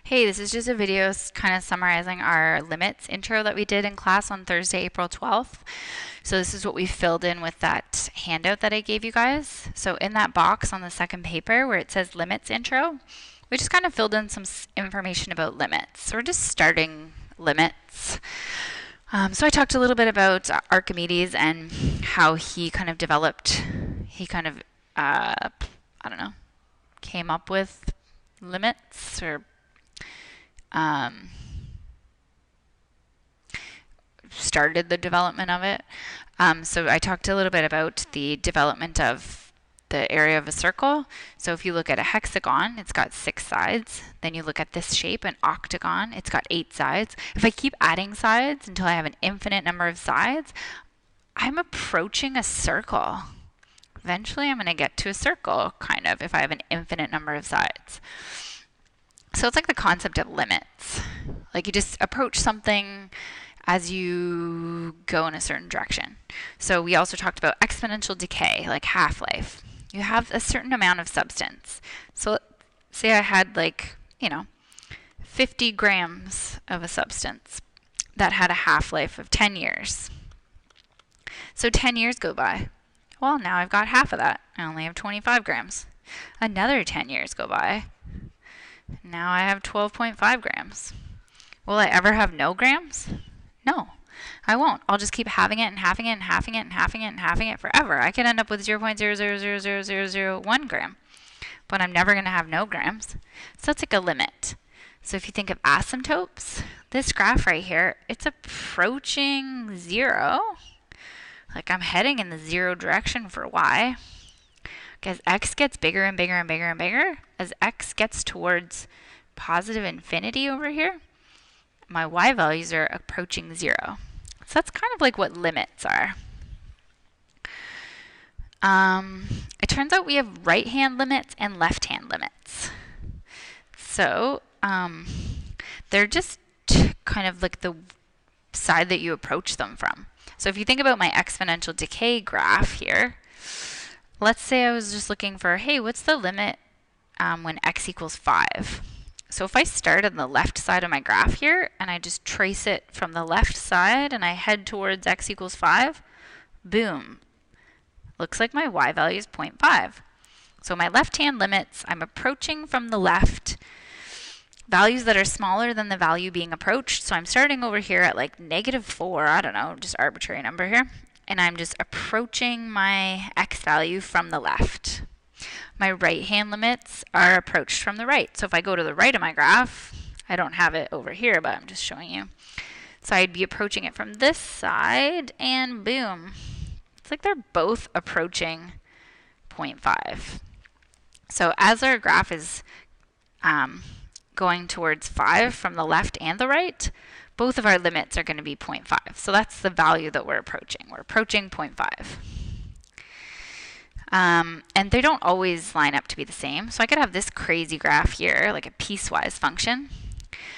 Hey, this is just a video kind of summarizing our limits intro that we did in class on Thursday, April 12th. So this is what we filled in with that handout that I gave you guys. So in that box on the second paper where it says limits intro, we just kind of filled in some information about limits. So we're just starting limits. So I talked a little bit about Archimedes and how he kind of developed, I don't know, came up with limits or started the development of it. So I talked a little bit about the development of the area of a circle. So if you look at a hexagon, it's got 6 sides. Then you look at this shape, an octagon, it's got 8 sides. If I keep adding sides until I have an infinite number of sides, I'm approaching a circle. Eventually I'm going to get to a circle, kind of, if I have an infinite number of sides. So it's like the concept of limits. Like you just approach something as you go in a certain direction. So we also talked about exponential decay, like half-life. You have a certain amount of substance. So say I had 50 grams of a substance that had a half-life of 10 years. So 10 years go by. Well, now I've got half of that. I only have 25 grams. Another 10 years go by. Now I have 12.5 grams. Will I ever have no grams? No, I won't. I'll just keep having it and having it and having it and having it and having it forever. I could end up with 0.0000001 gram, but I'm never going to have no grams. So that's like a limit. So if you think of asymptotes, this graph right here, it's approaching 0. Like I'm heading in the 0 direction for y. As x gets bigger and bigger and bigger and bigger, as x gets towards positive infinity over here, my y values are approaching 0. So that's kind of like what limits are. It turns out we have right-hand limits and left-hand limits. So they're just kind of like the side that you approach them from. So if you think about my exponential decay graph here, let's say I was just looking for, hey, what's the limit when x equals 5? So if I start on the left side of my graph here and I just trace it from the left side and I head towards x equals 5, boom. Looks like my y value is 0.5. So my left-hand limits, I'm approaching from the left values that are smaller than the value being approached. So I'm starting over here at like -4, I don't know, just arbitrary number here. And I'm just approaching my x value from the left. My right-hand limits are approached from the right. So if I go to the right of my graph, I don't have it over here, but I'm just showing you. So I'd be approaching it from this side, and boom. It's like they're both approaching 0.5. So as our graph is going towards 5 from the left and the right, both of our limits are going to be 0.5. So that's the value that we're approaching. We're approaching 0.5. And they don't always line up to be the same. So I could have this crazy graph here, like a piecewise function.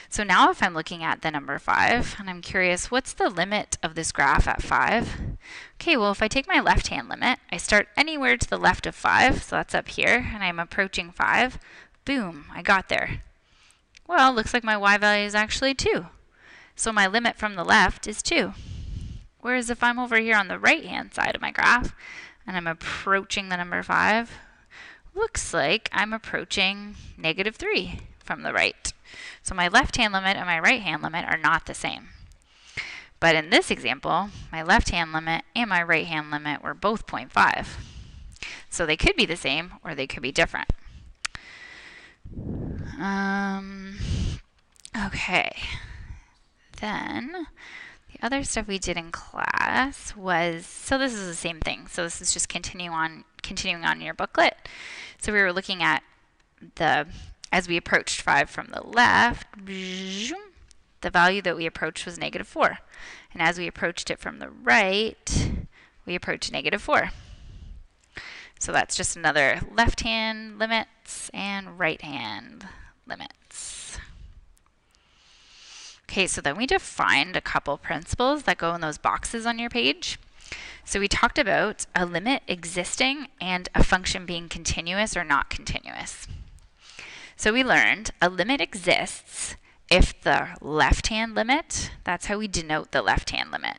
So now if I'm looking at the number 5, and I'm curious, what's the limit of this graph at 5? Okay, well, if I take my left-hand limit, I start anywhere to the left of 5, so that's up here, and I'm approaching 5. Boom, I got there. Well, it looks like my y value is actually 2. So my limit from the left is 2. Whereas if I'm over here on the right-hand side of my graph and I'm approaching the number 5, looks like I'm approaching -3 from the right. So my left-hand limit and my right-hand limit are not the same. But in this example, my left-hand limit and my right-hand limit were both 0.5. So they could be the same or they could be different. Okay. Then the other stuff we did in class was, so this is the same thing. So this is just continuing on your booklet. So we were looking at as we approached 5 from the left, the value that we approached was -4. And as we approached it from the right, we approached -4. So that's just another left-hand limits and right-hand limits. Okay, so then we defined a couple principles that go in those boxes on your page. So we talked about a limit existing and a function being continuous or not continuous. So we learned a limit exists if the left-hand limit, that's how we denote the left-hand limit,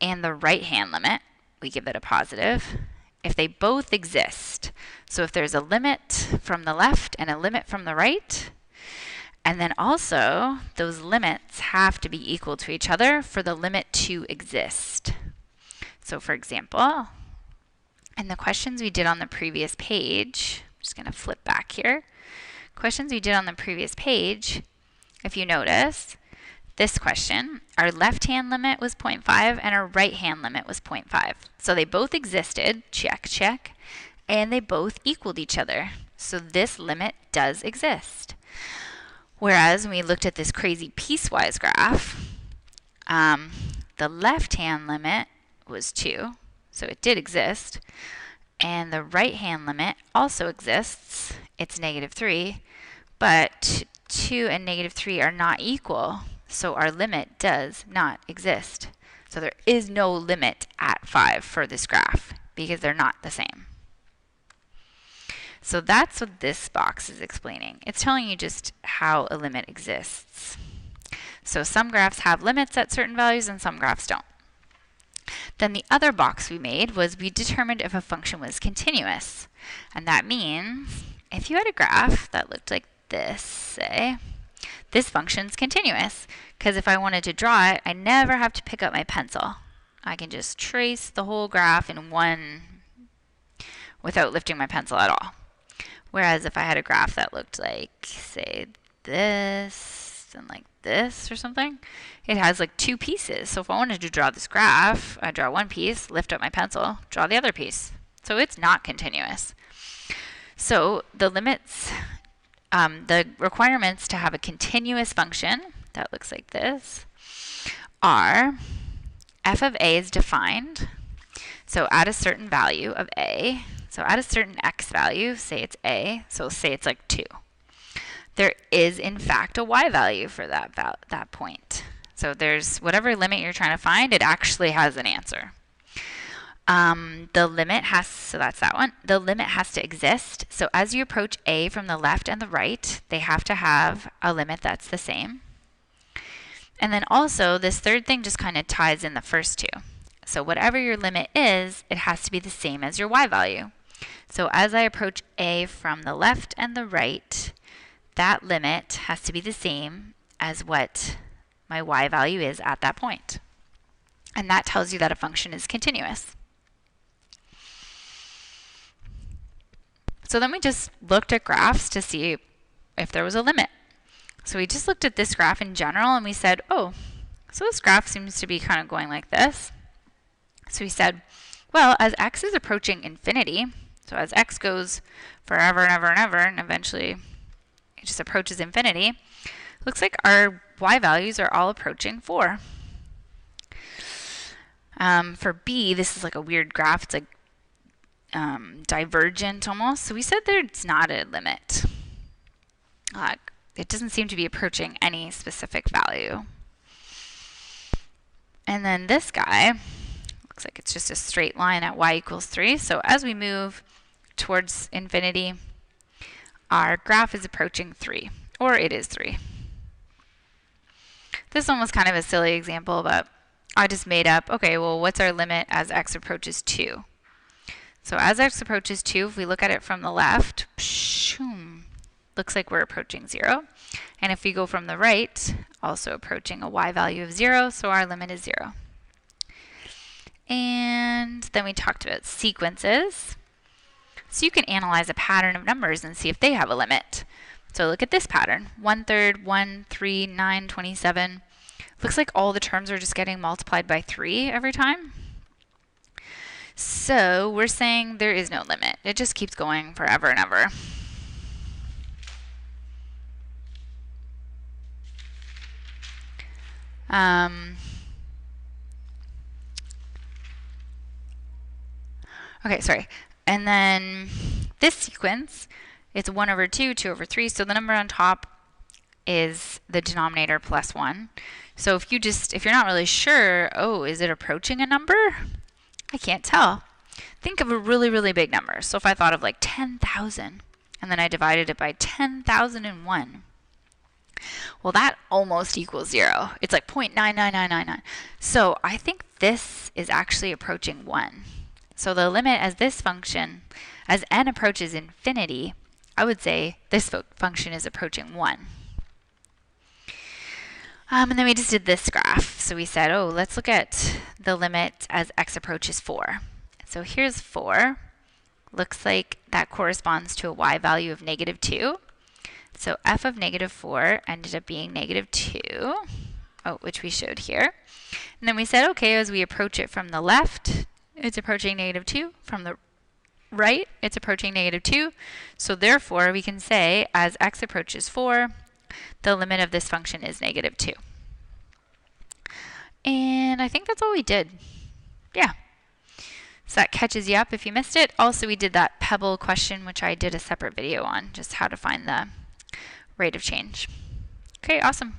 and the right-hand limit, we give it a positive, if they both exist. So if there's a limit from the left and a limit from the right, and then also those limits have to be equal to each other for the limit to exist. So for example, in the questions we did on the previous page, I'm just going to flip back here. Questions we did on the previous page, if you notice, this question, our left-hand limit was 0.5 and our right-hand limit was 0.5. So they both existed, check, check, and they both equaled each other. So this limit does exist. Whereas when we looked at this crazy piecewise graph, the left-hand limit was 2, so it did exist, and the right-hand limit also exists, it's -3, but 2 and -3 are not equal, so our limit does not exist. So there is no limit at 5 for this graph because they're not the same. So that's what this box is explaining. It's telling you just how a limit exists. So some graphs have limits at certain values and some graphs don't. Then the other box we made was we determined if a function was continuous. And that means if you had a graph that looked like this, say, this function's continuous. Because if I wanted to draw it, I never have to pick up my pencil. I can just trace the whole graph in one without lifting my pencil at all. Whereas if I had a graph that looked like, say, this and like this or something, it has like 2 pieces. So if I wanted to draw this graph, I draw one piece, lift up my pencil, draw the other piece. So it's not continuous. So the limits, the requirements to have a continuous function that looks like this are f of a is defined. So at a certain value of a, so at a certain x value, say it's a, so say it's like 2. There is in fact a y value for that point. So there's whatever limit you're trying to find, it actually has an answer. The limit has, so that's that one, the limit has to exist. So as you approach a from the left and the right, they have to have a limit that's the same. And then also this third thing just kind of ties in the first two. So whatever your limit is, it has to be the same as your y value. So as I approach a from the left and the right, that limit has to be the same as what my y value is at that point. And that tells you that a function is continuous. So then we just looked at graphs to see if there was a limit. So we just looked at this graph in general and we said, oh, so this graph seems to be kind of going like this. So we said, well, as x is approaching infinity, so as x goes forever and ever and ever, and eventually it just approaches infinity, looks like our y values are all approaching 4. For b, this is like a weird graph. It's like divergent almost. So we said there's not a limit. It doesn't seem to be approaching any specific value. And then this guy, looks like it's just a straight line at y equals 3. So as we move towards infinity, our graph is approaching 3, or it is 3. This one was kind of a silly example, but I just made up, okay, well, what's our limit as x approaches 2? So as x approaches 2, if we look at it from the left, looks like we're approaching 0. And if we go from the right, also approaching a y value of 0, so our limit is 0. And then we talked about sequences. So you can analyze a pattern of numbers and see if they have a limit. So look at this pattern, 1/3, 1, 3, 9, 27. Looks like all the terms are just getting multiplied by 3 every time. So we're saying there is no limit. It just keeps going forever and ever. Okay, sorry. And then this sequence, it's 1/2, 2/3. So the number on top is the denominator plus 1. So if you're not really sure, oh, is it approaching a number? I can't tell. Think of a really, really big number. So if I thought of like 10,000, and then I divided it by 10,001. Well, that almost equals 0. It's like 0.99999. So I think this is actually approaching 1. So the limit as this function, as n approaches infinity, I would say this function is approaching 1. And then we just did this graph. So we said, oh, let's look at the limit as x approaches 4. So here's 4. Looks like that corresponds to a y value of -2. So f of -4 ended up being -2, which we showed here. And then we said, okay, as we approach it from the left, it's approaching -2. From the right, it's approaching -2. So therefore, we can say, as x approaches 4, the limit of this function is -2. And I think that's all we did. Yeah. So that catches you up if you missed it. Also, we did that pebble question, which I did a separate video on, just how to find the rate of change. Okay, awesome.